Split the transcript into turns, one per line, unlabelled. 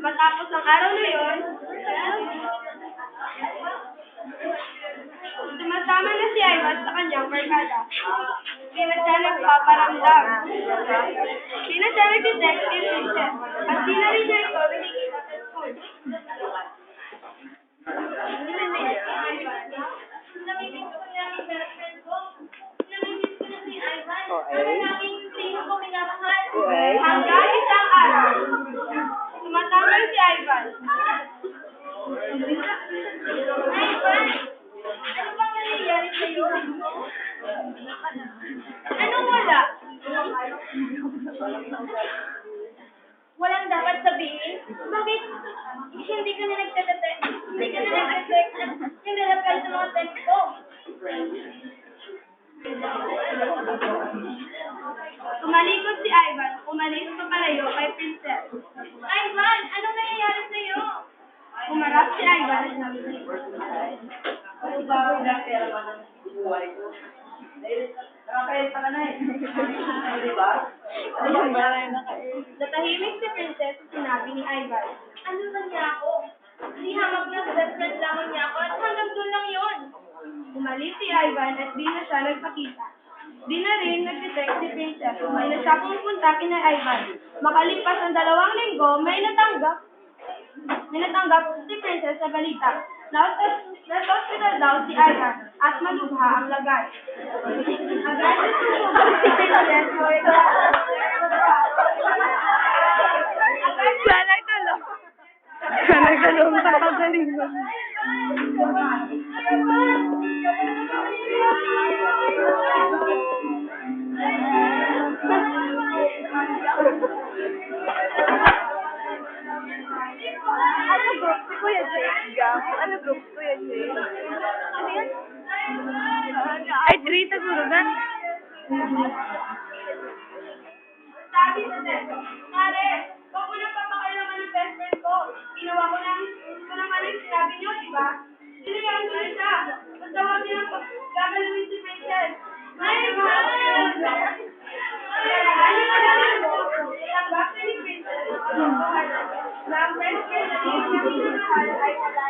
Matapos ang araw na yon, sumasama na si Ivan sa kanyang barkada. Di na siya nagpaparamdam. Di na siya nag-detect kay Princess. At di na rin niya ito nakikita sa school. Namimiss ko niya ang girlfriend ko. Namimiss ko na si Ivan. Ang laging sino ko minamahal. Hanggang isang araw, sumasama si Ivan. Ivan! Ano bang nangyayari sa'yo? Anong wala? Walang dapat sabihin? Bakit? Hindi ka na nagtatatay. Hindi ka na nagtatext at nagre-reply sa mga text ko. Tumalikod si Ivan. Umalis papalayo kay Princess. Ivan! Anong nangyayari sa'yo? Umarap si Ivan at sabi niya. Natahimik si Princess at sinabi ni Ivan. Ano ba niya ako? Di hamag na best friend lamang niya ako at hanggang doon lang yun. Umalis si Ivan at di na siya nagpakita. Di na rin nag-detect si Princess. Di na siya pumunta kina Ivan. Makalipas ng 2 linggo, may natanggap si Princess sa balita. Nasa-hospital daw si Ivan at malubha ang lagay. Agad na sumubok si Princess.
Sana talong sa pagalingan. Ano group si Kuya Jay? Ano group si Kuya Jay? Ano yan? Ay, 3 siguro ba?
Sabi sa testo, Pare, huwag mo nang papakailangan ng best friend ko. Ginawa ko lang yung sinabi niyo, di ba? Sinayaan ko na siya. Basta huwag niyo nang gagalawin si Princess. Ay, tanggap na ni Princess. Na ang best friend na hindi niya minamahal ay wala.